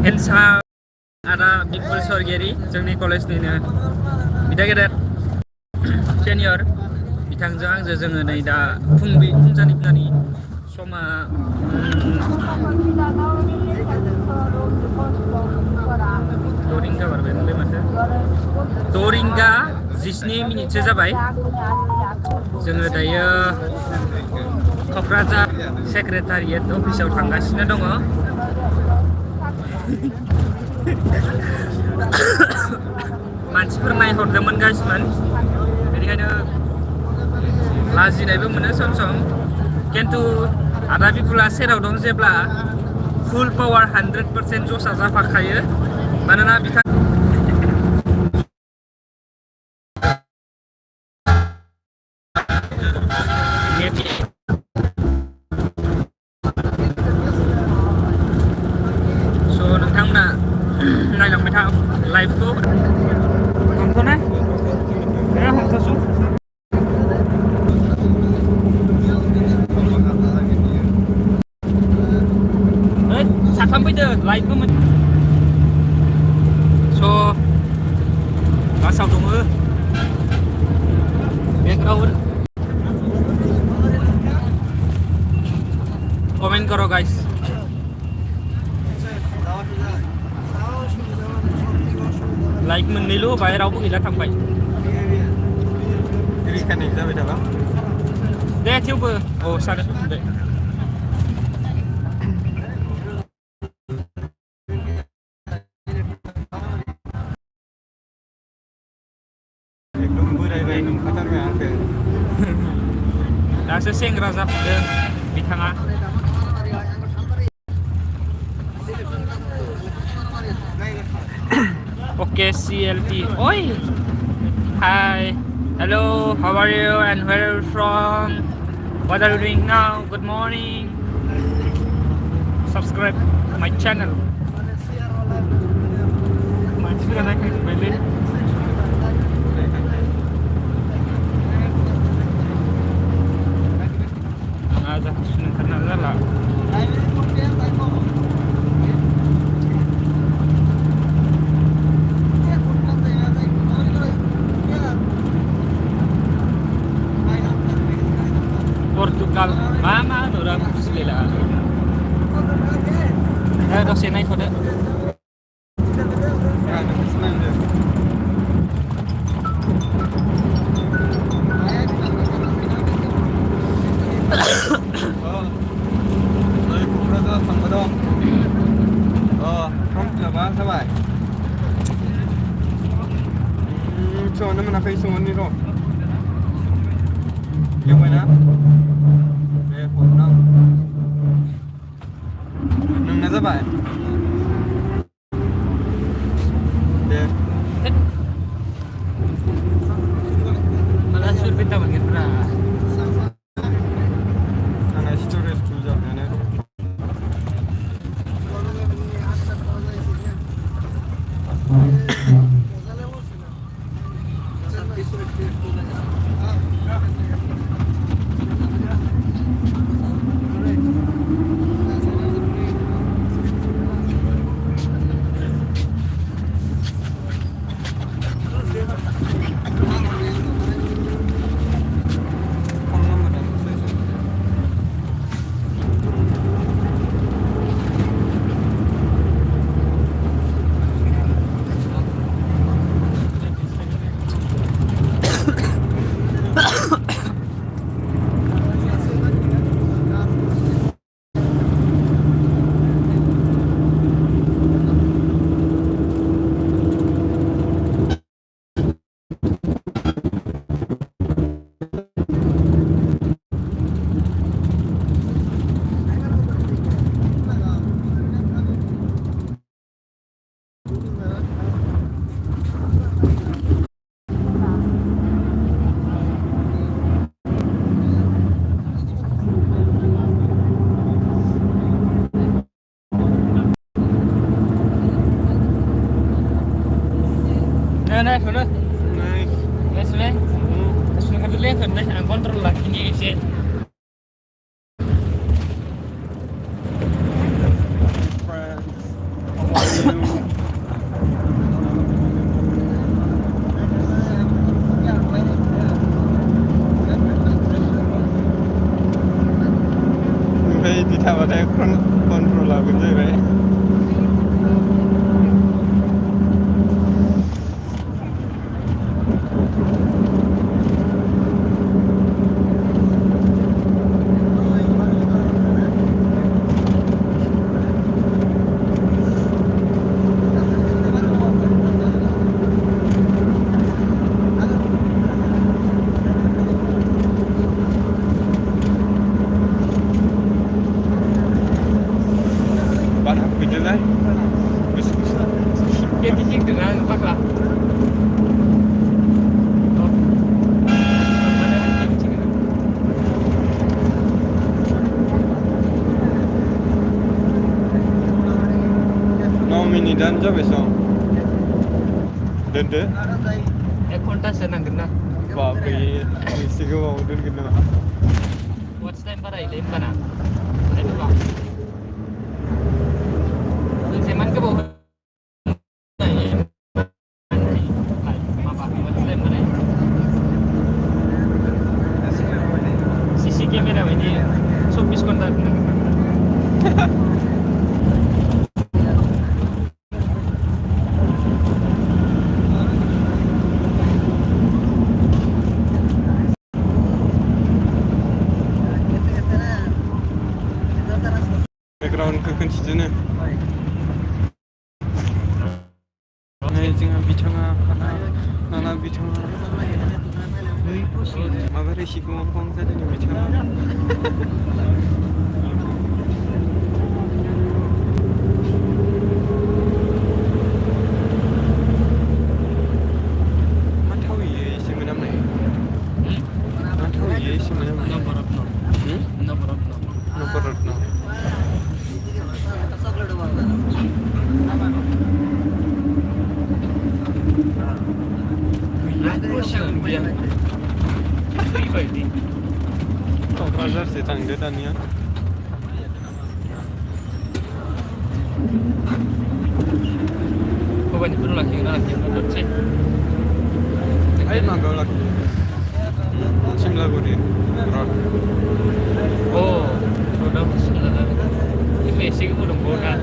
Ensa ada Bikul Sorgeri जोंनि कलेजनिनो बिदा गेदेर senior बिथांजों आंजों जोङो नै दा फुंजानि समा 6 रिंगा बारबाय माथो 6 रिंगा 17 मिनिटसो जाबाय जोङो दायो क'क्राझार सेक्रेटारियेट अफिसाव थांगासिनो दङ मानसिफोर नायहरदोंमोन गासिमोन बेनिखायनो लाजिनायबो मोनो सम सम खिन्थु आदा बिपुला सेराव दं जेब्ला फुल पावार 100% जसा जाफाखायो मानोना बिथां नोंथांमोना नायलांबाय था लाइभखौ हमथ'ना हमथ'सु साथाम फैदो लाइभखौ स' बासाव दङ बेकग्राउन्ड कमेन्ट करो गाइस लाइक मोननैल' होबाय रावबो गैला थांबाय जाबाय थाबा दे थेवबो औ सार दे एकदम बोरायबाय नंखाथारबाय आंखो दासो सेंग्रा जाफुदों बिथाङा Okay, CLT. Oi! Hi. Hello. How are you? And where are you from? What are you doing now? Good morning. Subscribe my channel. Ada sunan karena lah. Portugal, mana orang Sela. Dosen naik kode. Soalnya mana kayak semua ni roh. Yang mana? Nung nasa ba? Deh. Malah sulit kita banget lah. Anak storage tu jauh ni. Này xuống đây. Này. Đây xuống đây. Xuống cái lên gần đây anh control là cái gì vậy? ओमफ्राय बिदि थाबाथाय control लागोन जाहैबाय बार हाबफैदोलाय गुसु गुसु Dia tinggi dengan pakla. मिनिटानो जाबाय सं दोनदो 1 घन्टासो नांगोन ना बाब्रे एसे गोबाव दोनगोन नामा Watch time बारायोलै होमबाना नायनोबा मोनसे मान गोबाव माबा watch time बारायो CC camera बायदि 24 घन्टा दोननांगोन backgroundखौ खोन्थिदोनो नै जोंहा बिथाङा आंना बिथाङा माबा रेसिखौ मफं जादों बिथाङा मा थावयो एसे मोनामनाय मा थावयो एसे मोनामनाय नवरत्न क'क्राझारसो थांदो दानिया Pokoknya laki doce. Ay magang laki. Simlaguri road. Oh, udah ini basic udah bodoh.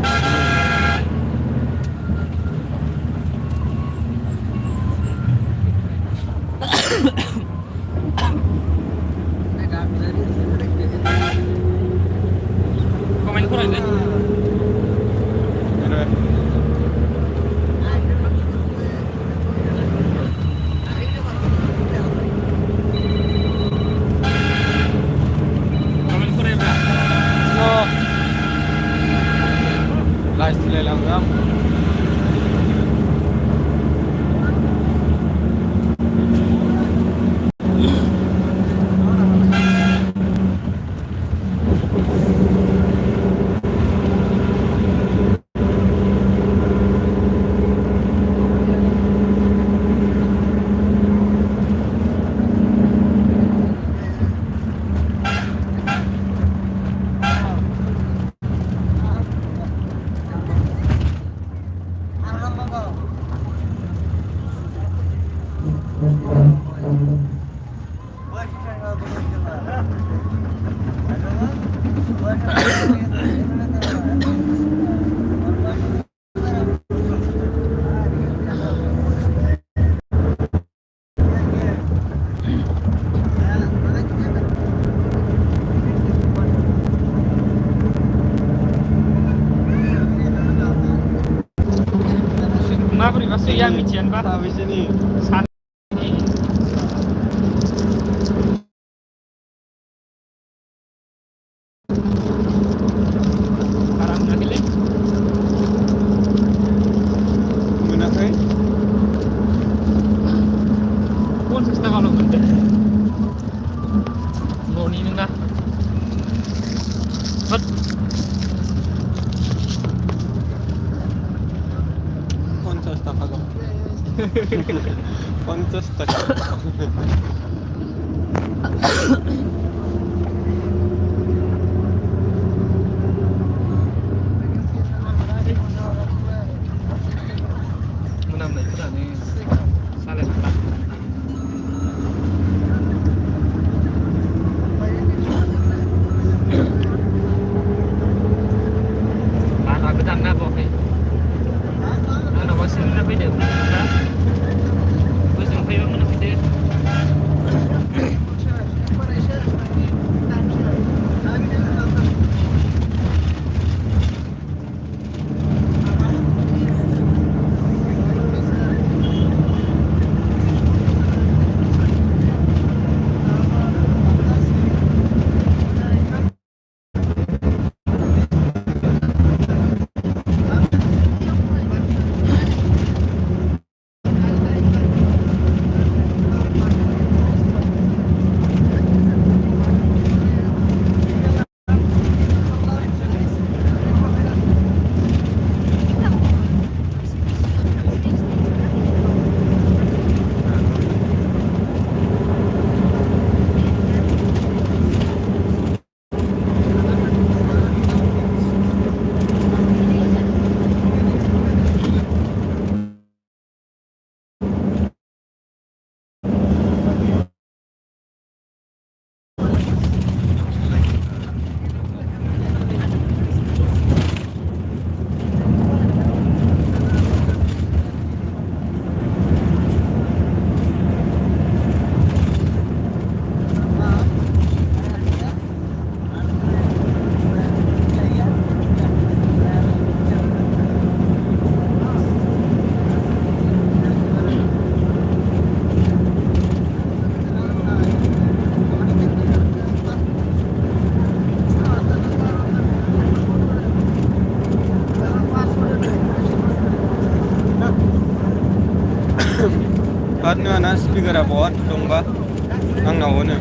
Komen kurang deh. Mabrih bahasa yang mician bah. Habis ini. Parang nagilid. Muna kayo? Kung sa kalau ganda. Noni na. But Kontes taka lang. Kontes taka. ना बावहाय आंनाव बांसिन मोनना फैदों दा बोजों फैबा मोनना फैदो Hadno ana speaker buat dongba आंनाव होनो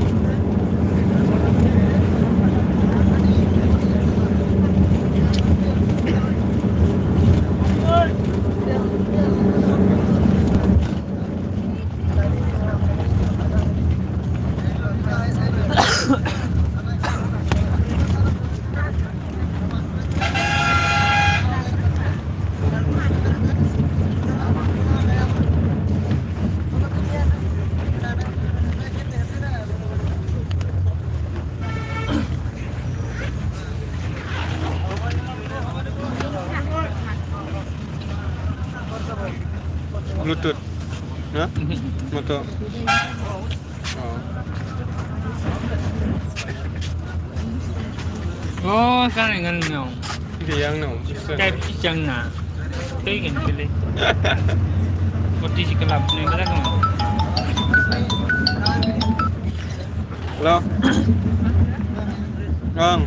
Bluetooth, ya? Moto. oh sana ngan ngau Dia yang nau. kayak pisang na kayak gini kali seperti si kelap ni kita kan Halo. Bang.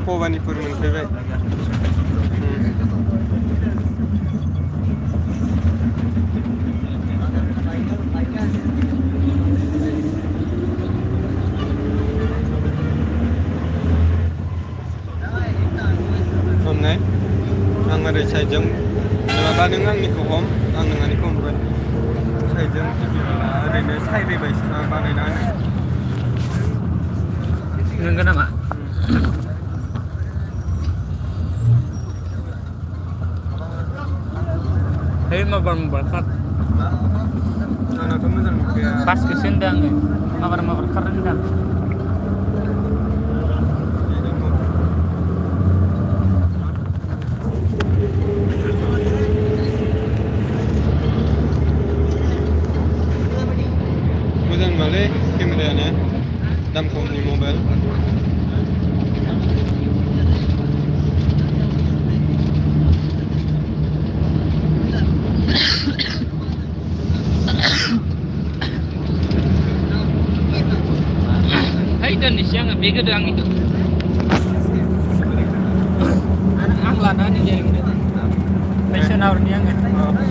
Po bani purun febe. Hôm nay ang ada saijang naba nang niko hom ang nang niko hom saijang ada ni sai dei bai ba nai na ngan kana ma hey mabar kat ana to mazan ke pas ke sendang mabar kerendang Mazan male kamera na dam kom ni mobile Hai dan ni siang bega dang itu. Ang lana ni jadi. Passion hour ni ang.